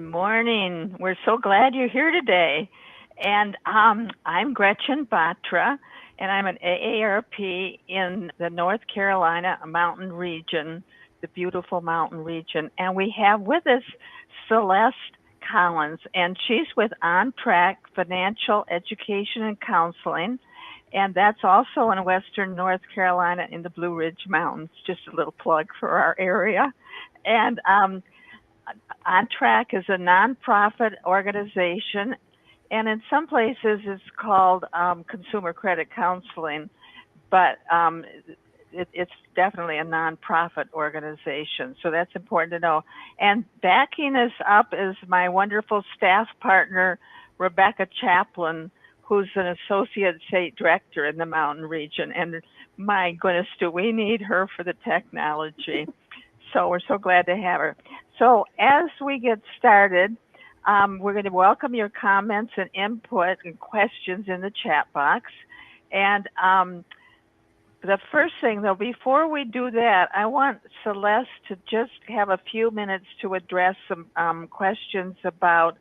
morning. We're so glad you're here today. And I'm Gretchen Batra, and I'm an AARP in the North Carolina mountain region, the beautiful mountain region. And we have with us Celeste Collins, and she's with On Track Financial Education and Counseling. And that's also in Western North Carolina in the Blue Ridge Mountains. Just a little plug for our area. And On Track is a nonprofit organization, and in some places it's called consumer credit counseling, but it's definitely a nonprofit organization. So that's important to know. And backing us up is my wonderful staff partner, Rebecca Chaplin, who's an associate state director in the mountain region. And my goodness, do we need her for the technology? So we're so glad to have her. So as we get started, we're going to welcome your comments and input and questions in the chat box. And the first thing, though, before we do that, I want Celeste to just have a few minutes to address some questions about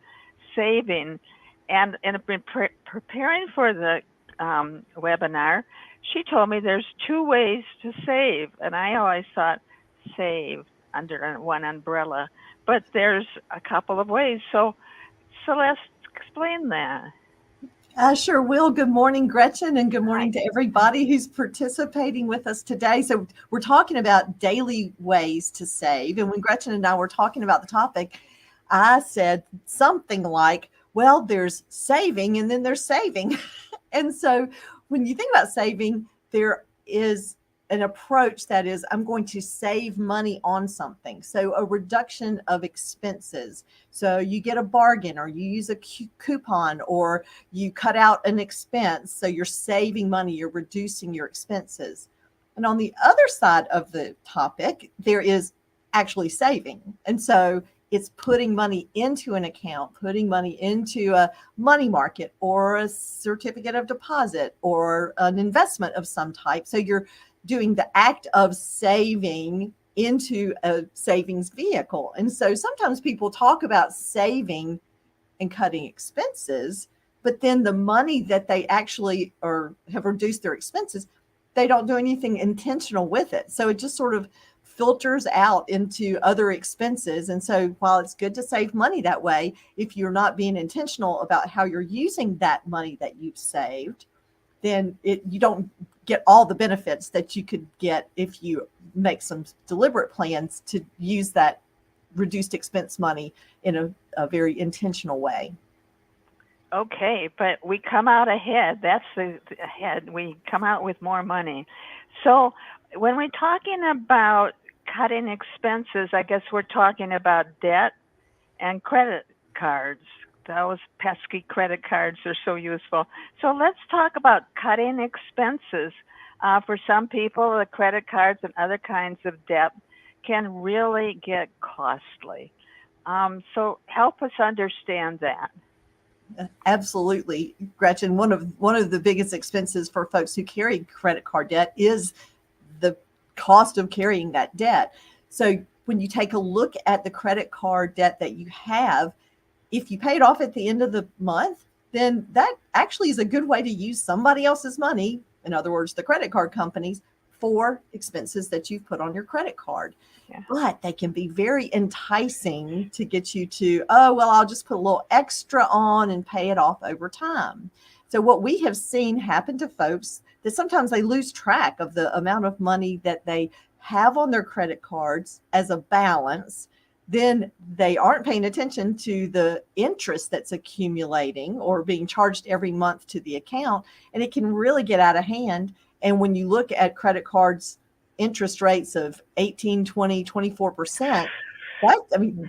saving. And in preparing for the webinar, she told me there's two ways to save. And I always thought save under one umbrella, but there's a couple of ways. So Celeste, explain that. I sure will. Good morning, Gretchen, and good morning to everybody who's participating with us today. So we're talking about daily ways to save. And when Gretchen and I were talking about the topic, I said something like, well, there's saving and then there's saving. And so when you think about saving, there is an approach that is, I'm going to save money on something. So a reduction of expenses. So you get a bargain, or you use a coupon, or you cut out an expense. So you're saving money, you're reducing your expenses. And on the other side of the topic, there is actually saving. And so it's putting money into an account, putting money into a money market or a certificate of deposit or an investment of some type. So you're doing the act of saving into a savings vehicle. And so sometimes people talk about saving and cutting expenses, but then the money that they actually have reduced their expenses, they don't do anything intentional with it. So it just sort of filters out into other expenses. And so while it's good to save money that way, if you're not being intentional about how you're using that money that you've saved, then you don't get all the benefits that you could get if you make some deliberate plans to use that reduced expense money in a very intentional way. Okay, but we come out ahead. That's the ahead. We come out with more money. So when we're talking about cutting expenses, I guess we're talking about debt and credit cards. Those pesky credit cards are so useful. So let's talk about cutting expenses. For some people, the credit cards and other kinds of debt can really get costly. So help us understand that. Absolutely, Gretchen. One of the biggest expenses for folks who carry credit card debt is the cost of carrying that debt. So when you take a look at the credit card debt that you have, if you pay it off at the end of the month, then that actually is a good way to use somebody else's money, in other words, the credit card companies, for expenses that you've put on your credit card. Yeah. But they can be very enticing to get you to, oh, well, I'll just put a little extra on and pay it off over time. So what we have seen happen to folks, that sometimes they lose track of the amount of money that they have on their credit cards as a balance. Then they aren't paying attention to the interest that's accumulating or being charged every month to the account. And it can really get out of hand. And when you look at credit cards, interest rates of 18, 20, 24%,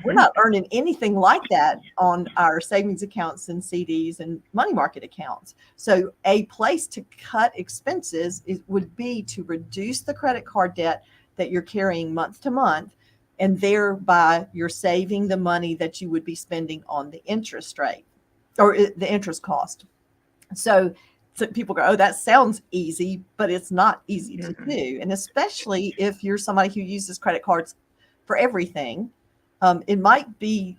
we're not earning anything like that on our savings accounts and CDs and money market accounts. So a place to cut expenses would be to reduce the credit card debt that you're carrying month to month. And thereby you're saving the money that you would be spending on the interest rate or the interest cost. So people go, oh, that sounds easy, but it's not easy to do. And especially if you're somebody who uses credit cards for everything, it might be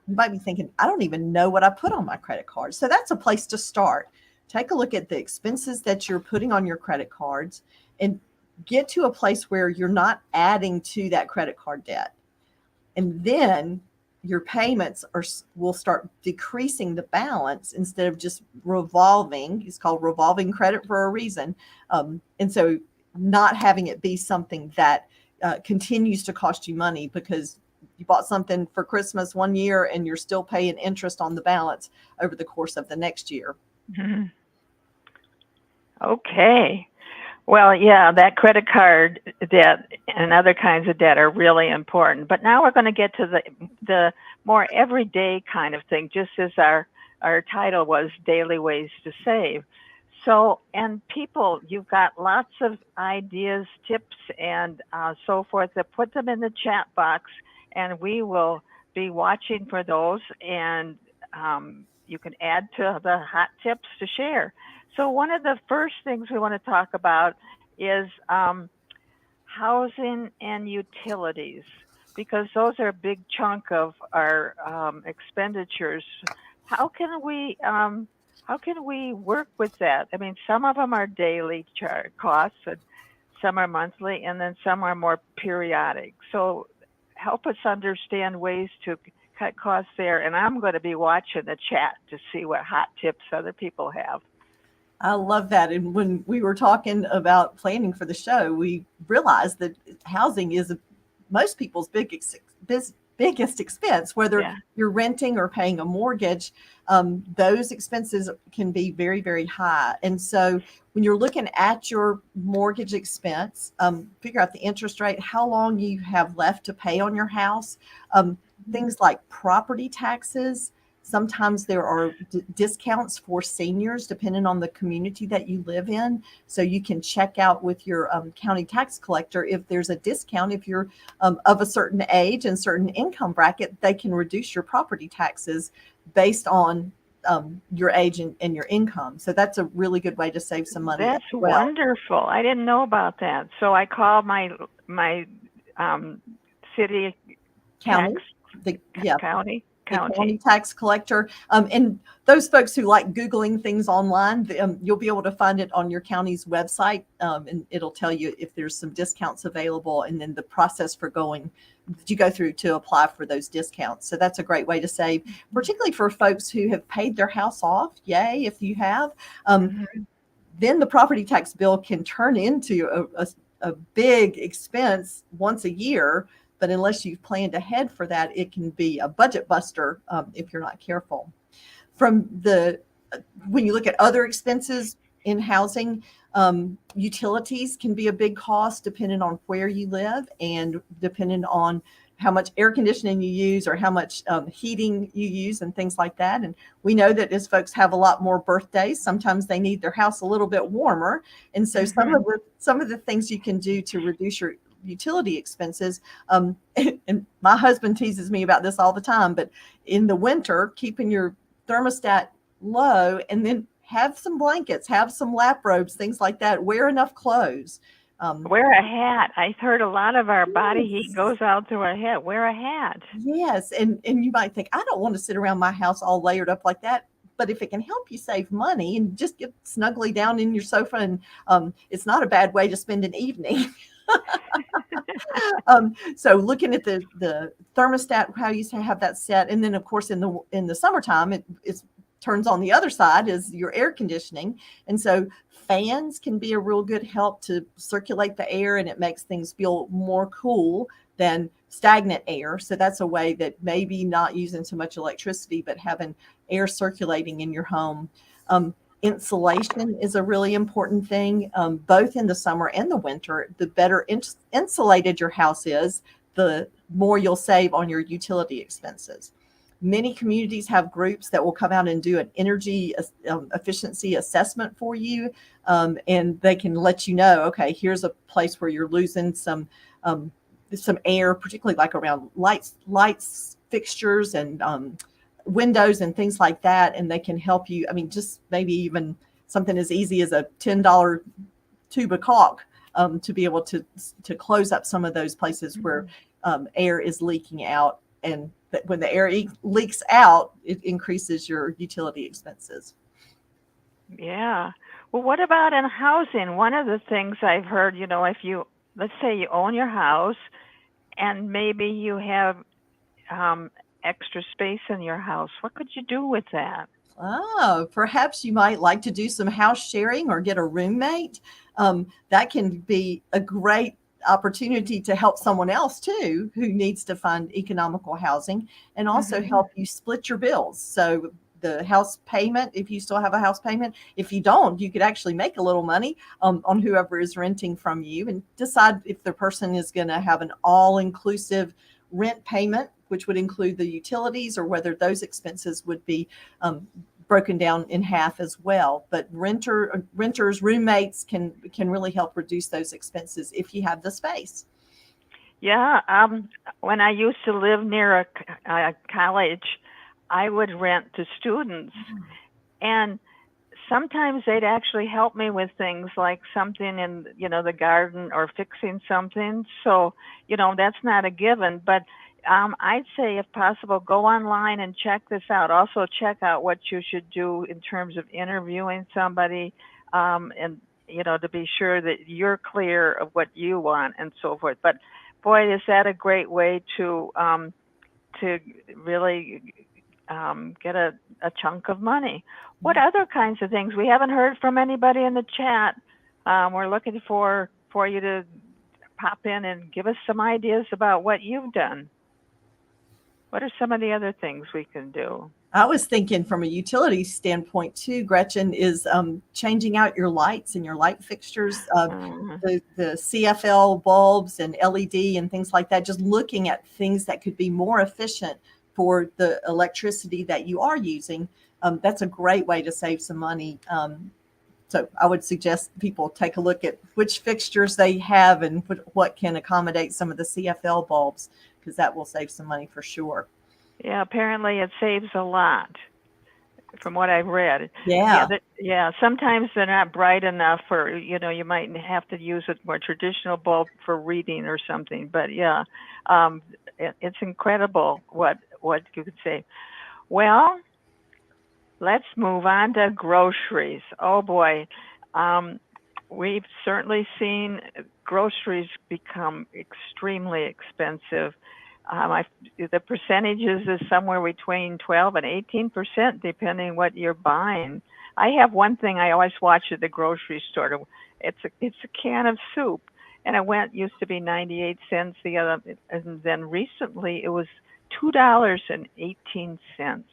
You might be thinking, I don't even know what I put on my credit card. So that's a place to start. Take a look at the expenses that you're putting on your credit cards and get to a place where you're not adding to that credit card debt. And then your payments will start decreasing the balance instead of just revolving. It's called revolving credit for a reason. And so not having it be something that continues to cost you money because you bought something for Christmas one year and you're still paying interest on the balance over the course of the next year. Mhm. Okay. Well, yeah, that credit card debt and other kinds of debt are really important. But now we're going to get to the more everyday kind of thing, just as our title was Daily Ways to Save. So, and people, you've got lots of ideas, tips, and so forth. That put them in the chat box, and we will be watching for those. And you can add to the hot tips to share. So one of the first things we want to talk about is housing and utilities, because those are a big chunk of our expenditures. How can we work with that? I mean, some of them are daily costs, and some are monthly, and then some are more periodic. So help us understand ways to cut costs there. And I'm going to be watching the chat to see what hot tips other people have. I love that. And when we were talking about planning for the show, we realized that housing is most people's biggest expense, whether you're renting or paying a mortgage. Those expenses can be very, very high. And so when you're looking at your mortgage expense, figure out the interest rate, how long you have left to pay on your house, things like property taxes. Sometimes there are discounts for seniors depending on the community that you live in. So you can check out with your county tax collector if there's a discount. If you're of a certain age and certain income bracket, they can reduce your property taxes based on your age and your income. So that's a really good way to save some money. That's wonderful. I didn't know about that. So I called my city county, county tax collector. And those folks who like Googling things online, you'll be able to find it on your county's website, and it'll tell you if there's some discounts available and then the process for that you go through to apply for those discounts. So that's a great way to save, particularly for folks who have paid their house off. Yay, if you have. Then the property tax bill can turn into a big expense once a year. But unless you've planned ahead for that, it can be a budget buster if you're not careful. When you look at other expenses in housing, utilities can be a big cost depending on where you live and depending on how much air conditioning you use or how much heating you use and things like that. And we know that as folks have a lot more birthdays, sometimes they need their house a little bit warmer. And so some of the things you can do to reduce your utility expenses. And my husband teases me about this all the time, but in the winter, keeping your thermostat low and then have some blankets, have some lap robes, things like that. Wear enough clothes. Wear a hat. I've heard a lot of our body heat goes out through our head. Wear a hat. Yes. And you might think, I don't want to sit around my house all layered up like that. But if it can help you save money and just get snugly down in your sofa, and it's not a bad way to spend an evening. So looking at the thermostat, how you have that set, and then of course in the summertime it turns on the other side is your air conditioning, and so fans can be a real good help to circulate the air, and it makes things feel more cool than stagnant air. So that's a way that maybe not using so much electricity, but having air circulating in your home. Insulation is a really important thing, both in the summer and the winter. The better insulated your house is, the more you'll save on your utility expenses. Many communities have groups that will come out and do an energy efficiency assessment for you, and they can let you know, okay, here's a place where you're losing some air, particularly like around lights, fixtures, and windows and things like that, and they can help you. I mean, just maybe even something as easy as a $10 tube of caulk to be able to close up some of those places where air is leaking out, and that when the air leaks out, it increases your utility expenses. Yeah. Well, what about in housing? One of the things I've heard, if let's say you own your house and maybe you have um, extra space in your house, what could you do with that? Oh, perhaps you might like to do some house sharing or get a roommate. That can be a great opportunity to help someone else too who needs to find economical housing, and also Hmm. help you split your bills. So the house payment, if you still have a house payment, if you don't, you could actually make a little money on whoever is renting from you, and decide if the person is going to have an all-inclusive rent payment, which would include the utilities, or whether those expenses would be um, broken down in half as well. But renters, roommates can really help reduce those expenses if you have the space. Yeah. When I used to live near a college, I would rent to students, and sometimes they'd actually help me with things like something in the garden or fixing something. So that's not a given, but I'd say if possible go online and check this out. Also check out what you should do in terms of interviewing somebody, and to be sure that you're clear of what you want and so forth. But boy, is that a great way to really get a chunk of money. What other kinds of things? We haven't heard from anybody in the chat. We're looking for you to pop in and give us some ideas about what you've done. What are some of the other things we can do? I was thinking from a utility standpoint too, Gretchen, is changing out your lights and your light fixtures, Mm, the CFL bulbs and LED and things like that. Just looking at things that could be more efficient for the electricity that you are using. That's a great way to save some money. So I would suggest people take a look at which fixtures they have and what can accommodate some of the CFL bulbs, because that will save some money for sure. yeah, apparently it saves a lot from what I've read. Yeah, Yeah. yeah. Sometimes they're not bright enough, or you might have to use a more traditional bulb for reading or something. But yeah, it's incredible what you could save. Well, let's move on to groceries. Oh boy, um, we've certainly seen groceries become extremely expensive. The percentages is somewhere between 12 and 18%, depending what you're buying. I have one thing I always watch at the grocery store. It's a can of soup, and it used to be 98 cents. And then recently it was $2.18.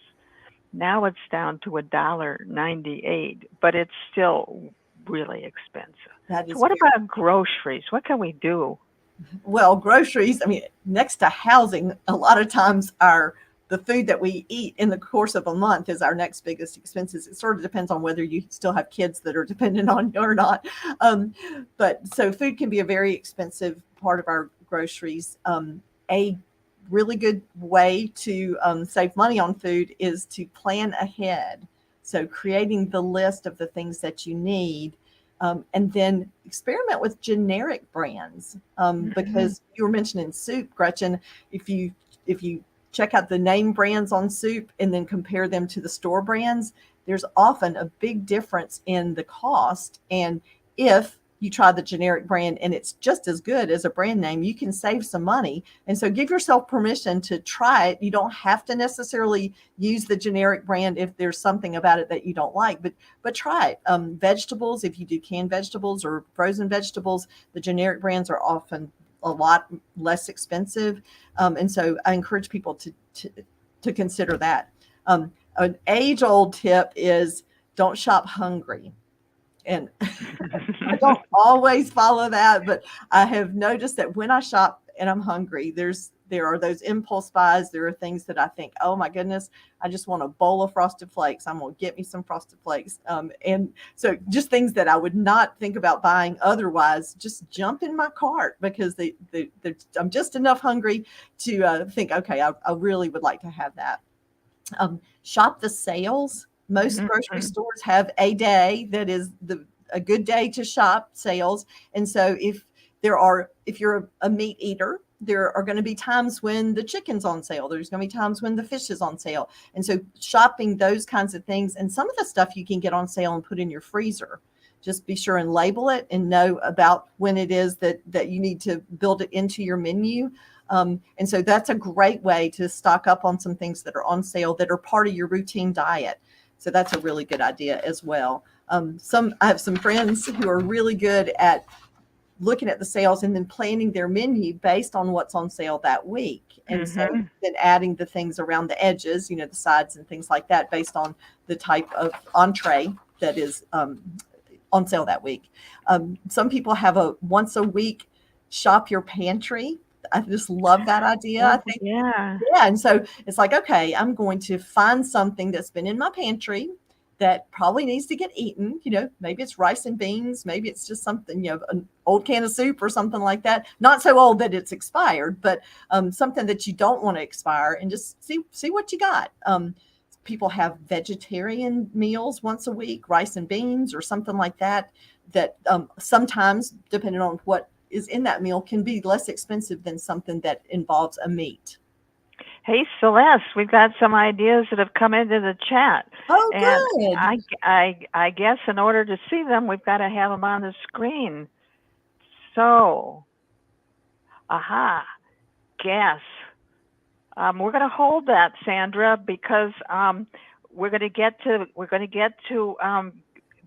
Now it's down to $1.98, but it's still really expensive. That So is what very about groceries? What can we do? well. Groceries, I mean, next to housing, a lot of times the food that we eat in the course of a month is our next biggest expenses. It sort of depends on whether you still have kids that are dependent on you or not. Um, but so food can be a very expensive part of our groceries. A really good way to save money on food is to plan ahead. So creating the list of the things that you need, and then experiment with generic brands, Mhm. because you were mentioning soup, Gretchen. If you check out the name brands on soup and then compare them to the store brands, there's often a big difference in the cost. And if you try the generic brand and it's just as good as a brand name, you can save some money. And so give yourself permission to try it. You don't have to necessarily use the generic brand if there's something about it that you don't like, but try it. Vegetables, if you do canned vegetables or frozen vegetables, the generic brands are often a lot less expensive. And so I encourage people to consider that. An age old tip is don't shop hungry. And I don't always follow that, but I have noticed that when I shop and I'm hungry, there are those impulse buys. There are things that I think, oh my goodness, I just want a bowl of Frosted Flakes. I'm going to get me some Frosted Flakes. And so just things that I would not think about buying otherwise, just jump in my cart because I'm just enough hungry to think, okay, I really would like to have that. Shop the sales. Most grocery Mhm. stores have a day that is a good day to shop sales. And so if you're a meat eater, there are going to be times when the chicken's on sale. There's going to be times when the fish is on sale. And so shopping those kinds of things, and some of the stuff you can get on sale and put in your freezer. Just be sure and label it and know about when it is that you need to build it into your menu. And so that's a great way to stock up on some things that are on sale that are part of your routine diet. So that's a really good idea as well. I have some friends who are really good at looking at the sales and then planning their menu based on what's on sale that week. And so then adding the things around the edges, the sides and things like that based on the type of entree that is on sale that week. Some people have a once a week shop your pantry. I just love that idea. I think, Yeah. and so it's like, okay, I'm going to find something that's been in my pantry that probably needs to get eaten. Maybe it's rice and beans. Maybe it's just something, an old can of soup or something like that. Not so old that it's expired, but something that you don't want to expire, and just see what you got. People have vegetarian meals once a week, rice and beans or something like that, that sometimes, depending on what is in that meal, can be less expensive than something that involves a meat. Hey, Celeste, we've got some ideas that have come into the chat. Oh, And good. I guess in order to see them, we've got to have them on the screen. So, guess. We're going to hold that, Sandra, because we're going to get to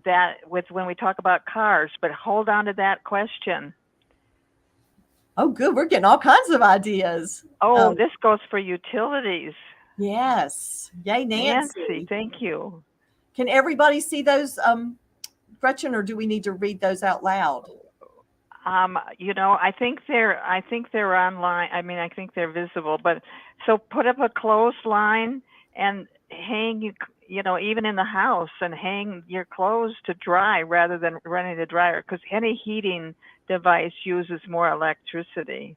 that with when we talk about cars. But hold on to that question. Oh, good. We're getting all kinds of ideas. Oh, this goes for utilities. Yes. Yay, Nancy. Thank you. Can everybody see those, Gretchen, or do we need to read those out loud? I think they're online. I mean, I think they're visible, but so put up a clothesline and hang, even in the house, and hang your clothes to dry rather than running the dryer, because any heating device uses more electricity.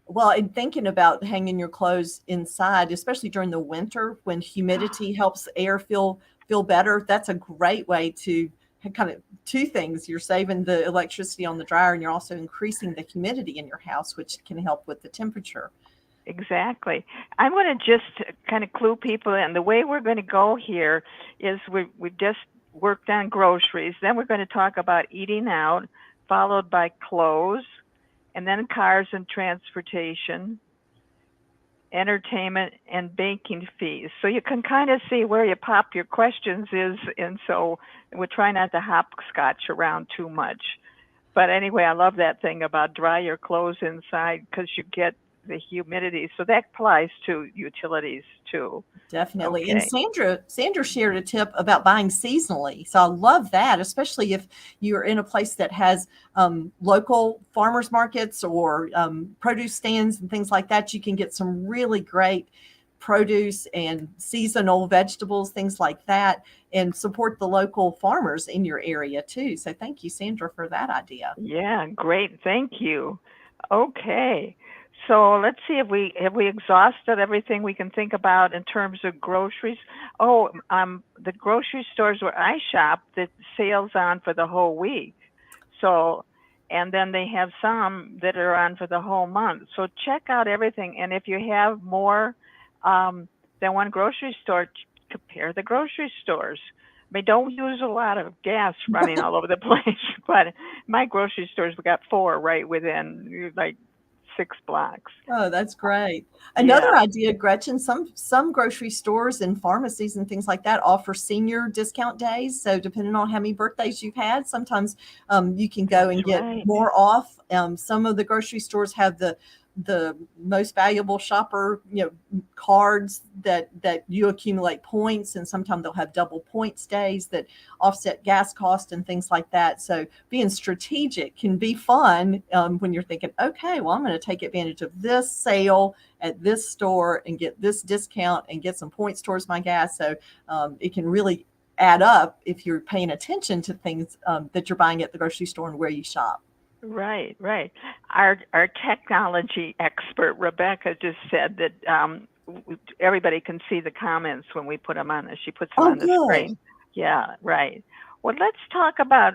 Well, in thinking about hanging your clothes inside, especially during the winter when humidity helps air feel better, that's a great way to kind of two things. You're saving the electricity on the dryer, and you're also increasing the humidity in your house, which can help with the temperature. Exactly. I want to just kind of clue people in. The way we're going to go here is we just worked on groceries. Then we're going to talk about eating out, followed by clothes, and then cars and transportation, entertainment, and banking fees. So you can kind of see where you pop your questions is. And so we try not to hopscotch around too much. But anyway, I love that thing about dry your clothes inside, because you get the humidity. So that applies to utilities too. Definitely. Okay. And Sandra shared a tip about buying seasonally. So I love that, especially if you're in a place that has local farmers markets or produce stands and things like that. You can get some really great produce and seasonal vegetables, things like that, and support the local farmers in your area too. So thank you, Sandra, for that idea. Yeah, great. Thank you. Okay. So let's see if we exhausted everything we can think about in terms of groceries. Oh, the grocery stores where I shop, the sales on for the whole week. So, and then they have some that are on for the whole month. So check out everything. And if you have more than one grocery store, compare the grocery stores. I mean, don't use a lot of gas running all over the place, but my grocery stores, we got 4 right within like 6 blocks. Oh, that's great. Another idea, Gretchen, some grocery stores and pharmacies and things like that offer senior discount days. So depending on how many birthdays you've had, sometimes you can go and get more off. Some of the grocery stores have the most valuable shopper, cards that you accumulate points, and sometimes they'll have double points days that offset gas cost and things like that. So being strategic can be fun when you're thinking, okay, well, I'm going to take advantage of this sale at this store and get this discount and get some points towards my gas. So it can really add up if you're paying attention to things that you're buying at the grocery store and where you shop. Right. Our technology expert, Rebecca, just said that everybody can see the comments when we put them on. She puts them on the screen. Yeah, right. Well, let's talk about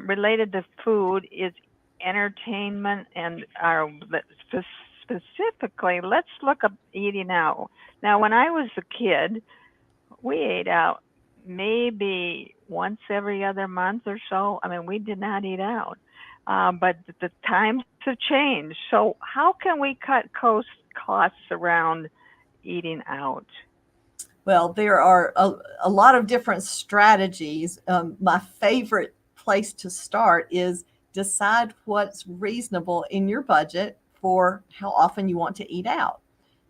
related to food is entertainment and our specifically, let's look up eating out. Now, when I was a kid, we ate out maybe once every other month or so. I mean, we did not eat out. But the times have changed. So how can we cut costs around eating out? Well, there are a lot of different strategies. My favorite place to start is decide what's reasonable in your budget for how often you want to eat out.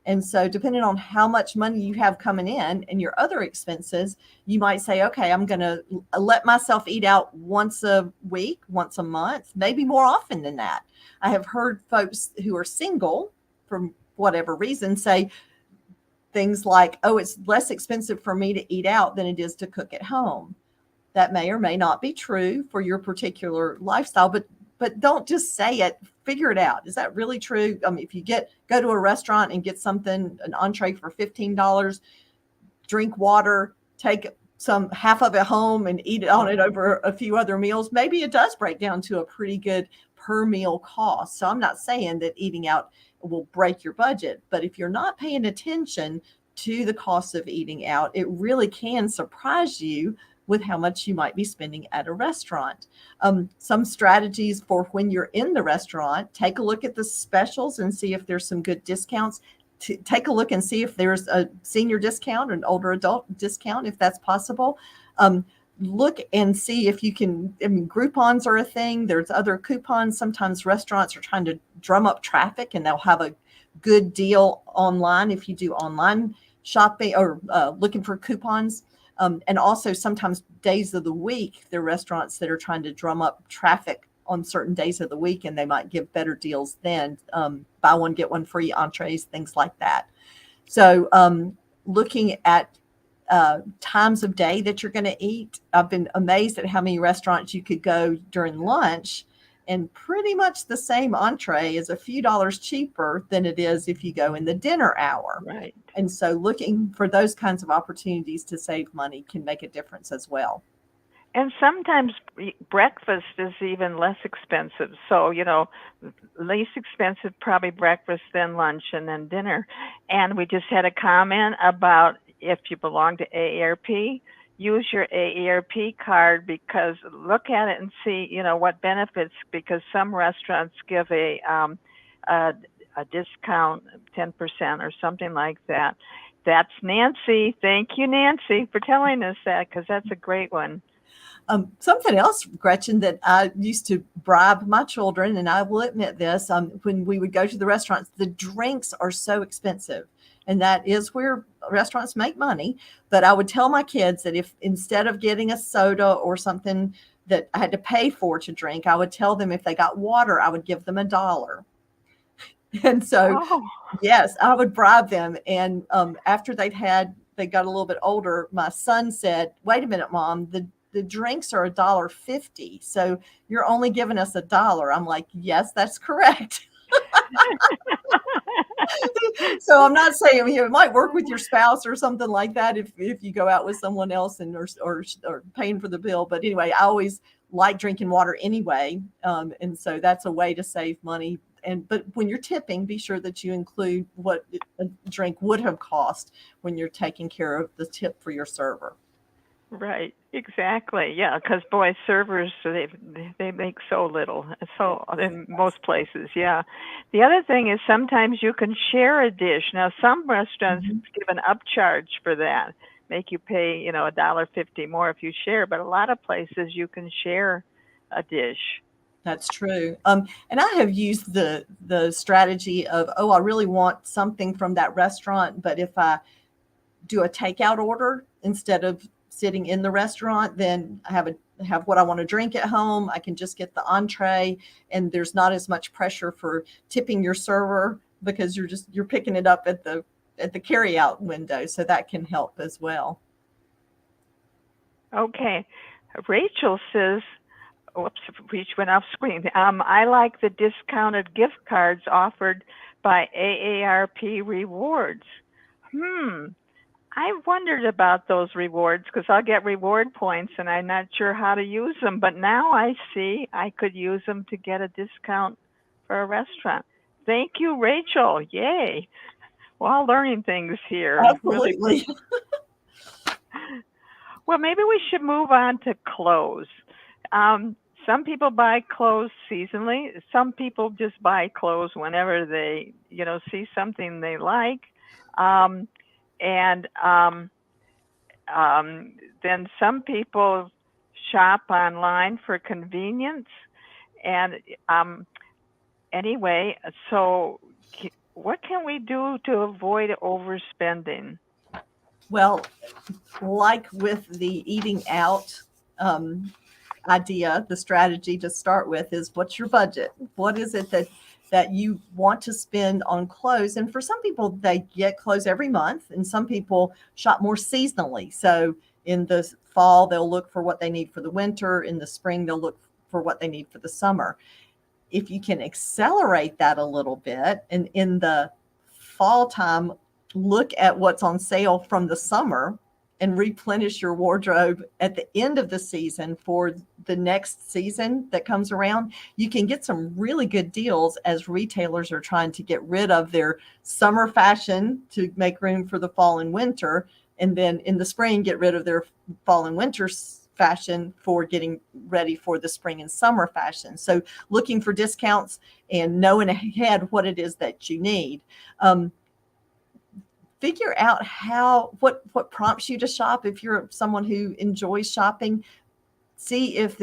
And so, depending on how much money you have coming in and your other expenses, you might say, okay, I'm going to let myself eat out once a week, once a month, maybe more often than that. I have heard folks who are single, for whatever reason, say things like, oh, it's less expensive for me to eat out than it is to cook at home. That may or may not be true for your particular lifestyle, but don't just say it. Figure it out. Is that really true? I mean, if you go to a restaurant and get something, an entree for $15, drink water, take some half of it home and eat it on it over a few other meals, maybe it does break down to a pretty good per meal cost. So I'm not saying that eating out will break your budget, but if you're not paying attention to the cost of eating out, it really can surprise you with how much you might be spending at a restaurant. Some strategies for when you're in the restaurant: take a look at the specials and see if there's some good discounts. Take a look and see if there's a senior discount or an older adult discount, if that's possible. Look and see if you can. I mean, Groupons are a thing. There's other coupons. Sometimes restaurants are trying to drum up traffic, and they'll have a good deal online if you do online shopping or looking for coupons. And also sometimes days of the week, there are restaurants that are trying to drum up traffic on certain days of the week, and they might give better deals then. Buy one, get one free entrees, things like that. So looking at times of day that you're going to eat. I've been amazed at how many restaurants you could go during lunch, and pretty much the same entree is a few dollars cheaper than it is if you go in the dinner hour. Right. And so looking for those kinds of opportunities to save money can make a difference as well. And sometimes breakfast is even less expensive. So, least expensive probably breakfast, then lunch, and then dinner. And we just had a comment about if you belong to AARP, use your AARP card, because look at it and see, what benefits, because some restaurants give a discount, 10% or something like that. That's Nancy. Thank you, Nancy, for telling us that, because that's a great one. Something else, Gretchen, that I used to bribe my children, and I will admit this, when we would go to the restaurants, the drinks are so expensive. And that is where restaurants make money. But I would tell my kids that if instead of getting a soda or something that I had to pay for to drink, I would tell them if they got water, I would give them $1. And so, yes, I would bribe them. And after they got a little bit older, my son said, "Wait a minute, Mom, the drinks are $1.50. So you're only giving us $1." I'm like, "Yes, that's correct." So I'm not saying, it might work with your spouse or something like that if you go out with someone else and or paying for the bill. But anyway, I always like drinking water anyway, and so that's a way to save money. But when you're tipping, be sure that you include what a drink would have cost when you're taking care of the tip for your server. Right, exactly. Yeah, because boy, servers, they make so little. So in most places, yeah. The other thing is sometimes you can share a dish. Now, some restaurants give an upcharge for that, make you pay, $1.50 more if you share. But a lot of places you can share a dish. That's true. And I have used the strategy of, oh, I really want something from that restaurant, but if I do a takeout order instead of sitting in the restaurant, then I have what I want to drink at home. I can just get the entree, and there's not as much pressure for tipping your server because you're picking it up at the carry out window. So that can help as well. Okay. Rachel says, whoops, we went off screen. I like the discounted gift cards offered by AARP Rewards. I wondered about those rewards because I'll get reward points and I'm not sure how to use them. But now I see I could use them to get a discount for a restaurant. Thank you, Rachel. Yay. We're all learning things here. Really. Absolutely. Well, maybe we should move on to clothes. Um, some people buy clothes seasonally. Some people just buy clothes whenever they, see something they like. Um, and um, then some people shop online for convenience. And um, anyway, so what can we do to avoid overspending? Well, like with the eating out um, idea, the strategy to start with is what's your budget? What is it that you want to spend on clothes? And for some people, they get clothes every month, and some people shop more seasonally. So in the fall, they'll look for what they need for the winter. In the spring, they'll look for what they need for the summer. If you can accelerate that a little bit, and in the fall time, look at what's on sale from the summer and replenish your wardrobe at the end of the season for the next season that comes around, you can get some really good deals as retailers are trying to get rid of their summer fashion to make room for the fall and winter. And then in the spring, get rid of their fall and winter fashion for getting ready for the spring and summer fashion. So looking for discounts and knowing ahead what it is that you need. Figure out what prompts you to shop. If you're someone who enjoys shopping, see if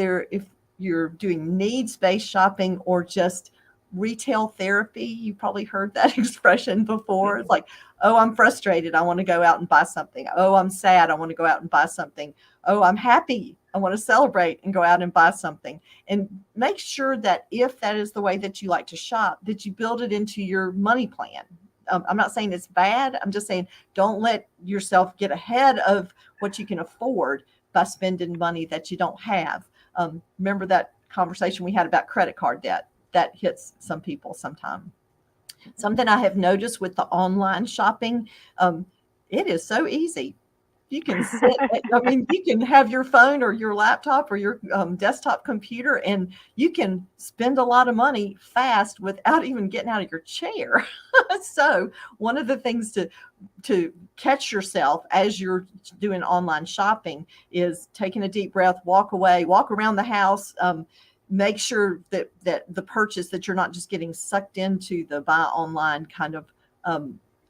you're doing needs-based shopping or just retail therapy. You probably heard that expression before. It's like, oh, I'm frustrated, I want to go out and buy something. Oh, I'm sad, I want to go out and buy something. Oh, I'm happy, I want to celebrate and go out and buy something. And make sure that if that is the way that you like to shop, that you build it into your money plan. I'm not saying it's bad. I'm just saying don't let yourself get ahead of what you can afford by spending money that you don't have. Remember that conversation we had about credit card debt? That hits some people sometime. Something I have noticed with the online shopping, it is so easy. You can you can have your phone or your laptop or your desktop computer, and you can spend a lot of money fast without even getting out of your chair. So one of the things to catch yourself as you're doing online shopping is taking a deep breath, walk away, walk around the house. Make sure that the purchase, that you're not just getting sucked into the buy online kind of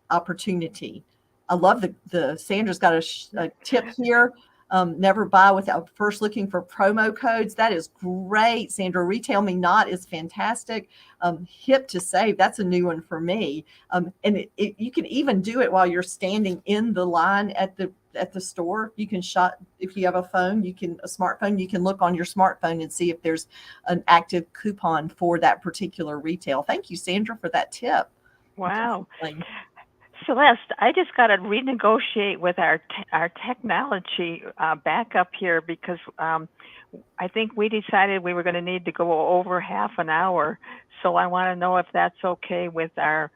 opportunity. I love the Sandra's got a tip here. Never buy without first looking for promo codes. That is great, Sandra. Retail Me Not is fantastic. Hip to Save, that's a new one for me. And you can even do it while you're standing in the line at the store. You can shop if you have a smartphone. You can look on your smartphone and see if there's an active coupon for that particular retail. Thank you, Sandra, for that tip. Wow. Celeste, I just got to renegotiate with our technology backup here because I think we decided we were going to need to go over half an hour. So I want to know if that's okay with our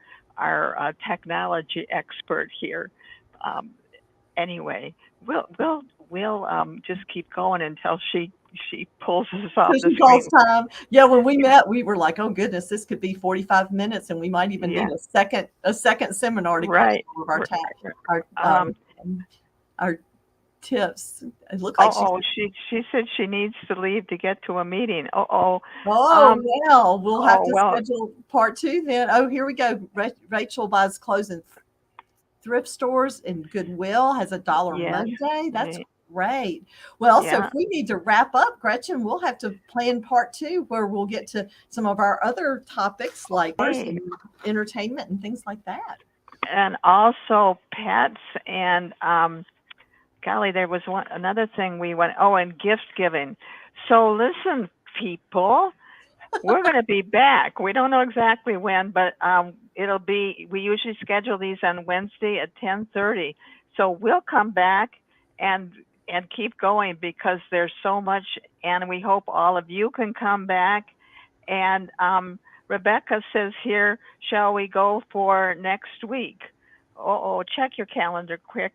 technology expert here. Anyway, we'll just keep going until she pulls us off the screen. Time. Yeah, when we met, we were like, "Oh goodness, this could be 45 minutes, and we might even need a second seminar to cover all of our tips." It looked like she said she needs to leave to get to a meeting. Well, we'll have to schedule part 2 then. Oh, here we go. Rachel buys clothes in thrift stores, and Goodwill has a $1 Monday. That's great. Well, so if we need to wrap up, Gretchen, we'll have to plan part 2 where we'll get to some of our other topics like entertainment and things like that. And also pets and golly, there was another thing we went. Oh, and gift giving. So listen, people, we're going to be back. We don't know exactly when, but it'll be. We usually schedule these on Wednesday at 10:30. So we'll come back and keep going because there's so much, and we hope all of you can come back. And Rebecca says here, shall we go for next week? Oh, check your calendar quick.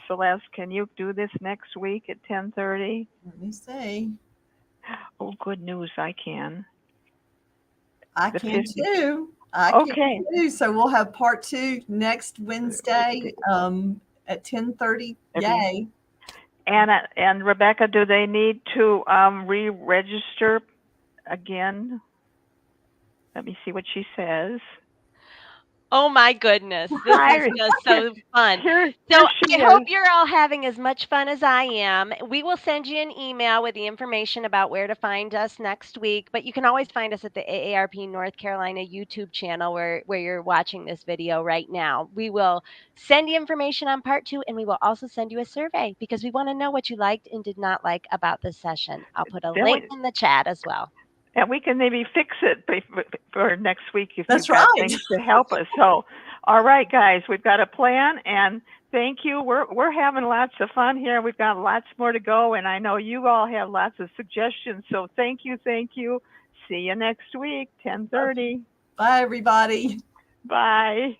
Celeste, can you do this next week at 10:30? Let me see. Oh, good news, I can. I The can 50th. too. I Okay. can too. So we'll have part 2 next Wednesday at 10:30. Yay. And Rebecca, do they need to re-register again? Let me see what she says. Oh my goodness. This Hi. is just so fun. Here So she I hope is. you're all having as much fun as I am. We will send you an email with the information about where to find us next week, but you can always find us at the AARP North Carolina YouTube channel where you're watching this video right now. We will send you information on part 2, and we will also send you a survey because we want to know what you liked and did not like about this session. I'll put a Then link in the chat as well. And we can maybe fix it for next week if That's you've got right. things to help us. So, all right, guys, we've got a plan, and thank you. We're having lots of fun here. We've got lots more to go, and I know you all have lots of suggestions. So, thank you, thank you. See you next week, 10:30. Bye, everybody. Bye.